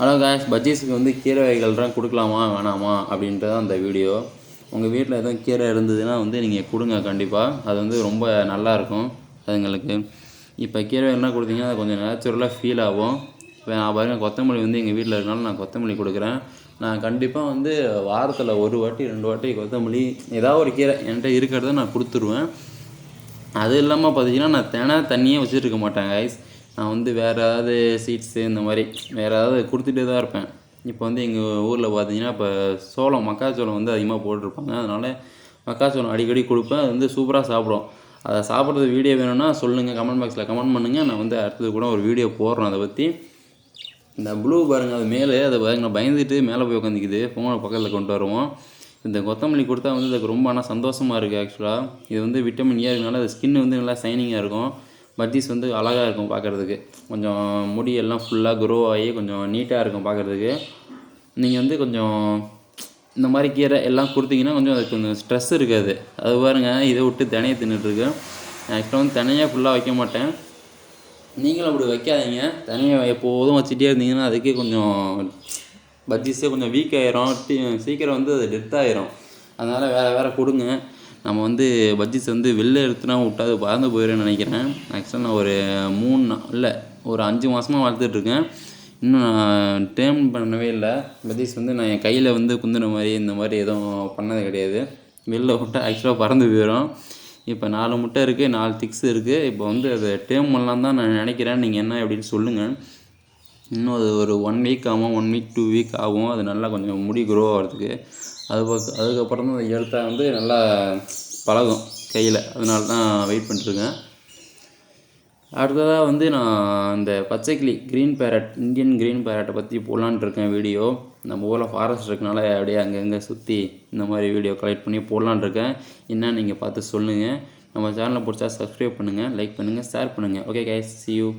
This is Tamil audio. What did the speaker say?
ஹலோ காய்ஸ், பஜ்ஜீஸுக்கு வந்து கீரை வகைகள்லாம் கொடுக்கலாமா வேணாமா அப்படின்றது தான் அந்த வீடியோ. உங்கள் வீட்டில் எதுவும் கீரை இருந்ததுன்னா வந்து நீங்கள் கொடுங்க. கண்டிப்பாக அது வந்து ரொம்ப நல்லாயிருக்கும் அதுங்களுக்கு. இப்போ கீரை வகைகள்லாம் கொடுத்தீங்கன்னா அது கொஞ்சம் நேச்சுரலாக ஃபீல் ஆகும். இப்போ நான் பாருங்கள், கொத்தமல்லி வந்து எங்கள் வீட்டில் இருக்கனால நான் கொத்தமல்லி கொடுக்குறேன். நான் கண்டிப்பாக வந்து வாரத்தில் 1 வாட்டி 2 வாட்டி கொத்தமல்லி ஏதாவது ஒரு கீரை என்கிட்ட இருக்கிறத நான் கொடுத்துருவேன். அது இல்லாமல் பார்த்தீங்கன்னா நான் தண்ணியே வச்சுருக்க மாட்டேன் கைஸ். நான் வந்து வேறு ஏதாவது சீட்ஸு இந்த மாதிரி வேறு ஏதாவது கொடுத்துட்டே தான் இருப்பேன். இப்போ வந்து எங்கள் ஊரில் பார்த்தீங்கன்னா இப்போ மக்காச்சோளம் வந்து அதிகமாக போட்டிருப்பாங்க. அதனால் மக்காச்சோளம் அடிக்கடி கொடுப்பேன். அது வந்து சூப்பராக சாப்பிடும். அதை சாப்பிட்றது வீடியோ வேணும்னா சொல்லுங்கள், கமெண்ட் பாக்ஸில் கமெண்ட் பண்ணுங்கள். நான் வந்து அடுத்தது கூட ஒரு வீடியோ போடுறேன் அதை பற்றி. இந்த ப்ளூ பாருங்கள், அது மேலே அதை பாருங்க, நான் பயந்துட்டு மேலே போய் உட்காந்துக்குது. ஃபோனை பக்கத்தில் கொண்டு வருவோம். இந்த கொத்தமல்லி கொடுத்தா வந்து அதுக்கு ரொம்ப ஆனால் சந்தோஷமாக இருக்குது. ஆக்சுவலாக இது வந்து விட்டமின் ஏ இருக்கனால அது ஸ்கின் வந்து நல்லா ஷைனிங்காக இருக்கும். பஜ்ஜீஸ் வந்து அழகாக இருக்கும் பார்க்குறதுக்கு. கொஞ்சம் முடியெல்லாம் ஃபுல்லாக க்ரோ ஆகி கொஞ்சம் நீட்டாக இருக்கும் பார்க்குறதுக்கு. நீங்கள் வந்து கொஞ்சம் இந்த மாதிரி கீரை எல்லாம் கொடுத்தீங்கன்னா கொஞ்சம் அதுக்கு கொஞ்சம் ஸ்ட்ரெஸ் இருக்காது. அது பாருங்கள், இதை விட்டு தினையை தின்னுட்டுருக்கு. ஆக்சுவலாக வந்து தினையாக ஃபுல்லாக வைக்க மாட்டேன். நீங்களும் அப்படி வைக்காதீங்க. தனியாக எப்போதும் வச்சுட்டே இருந்தீங்கன்னா அதுக்கே கொஞ்சம் பஜ்ஜீஸே கொஞ்சம் வீக் ஆகிரும். சீக்கிரம் வந்து அது டெத் ஆகிரும். அதனால் வேறு கொடுங்க. நம்ம வந்து பஜ்ஜீஸ் வந்து வெளில எடுத்துனா விட்டா அது பறந்து போயிடும்னு நினைக்கிறேன். ஆக்சுவலாக நான் ஒரு 3 நாள் இல்லை ஒரு 5 மாதமாக வளர்த்துட்ருக்கேன். இன்னும் நான் டேர்ம் பண்ணவே இல்லை. பஜ்ஜீஸ் வந்து நான் என் கையில் வந்து குந்துன மாதிரி இந்த மாதிரி எதுவும் பண்ணது கிடையாது. வெளில விட்டால் ஆக்சுவலாக பறந்து போயிடும். இப்போ 4 முட்டை இருக்குது, 4 திக்ஸ் இருக்குது. இப்போ வந்து அதை டேர்ம் பண்ணலாம் தான் நான் நினைக்கிறேன். நீங்கள் என்ன அப்படின்னு சொல்லுங்கள். இன்னும் அது ஒரு 1 வீக் ஆகும், 1 வீக் 2 வீக் ஆகும். அது நல்லா கொஞ்சம் முடி க்ரோ ஆகிறதுக்கு. அதுக்கப்புறம் தான் அதை எடுத்தால் வந்து நல்லா பழகும் கையில். அதனால தான் வெயிட் பண்ணிட்டுருக்கேன். அடுத்ததாக வந்து நான் இந்த பச்சைக்கிளி க்ரீன் பேரட், இந்தியன் க்ரீன் பேரட்டை பற்றி போடலான்ட்டு இருக்கேன் வீடியோ. நம்ம ஊரில் ஃபாரஸ்ட் இருக்கனால அப்படியே அங்கங்கே சுற்றி இந்த மாதிரி வீடியோ கலெக்ட் பண்ணி போடலான்ட்டு இருக்கேன். என்ன நீங்கள் பார்த்து சொல்லுங்கள். நம்ம சேனலை பிடிச்சா சப்ஸ்கிரைப் பண்ணுங்கள், லைக் பண்ணுங்கள், ஷேர் பண்ணுங்கள். Okay guys, see you.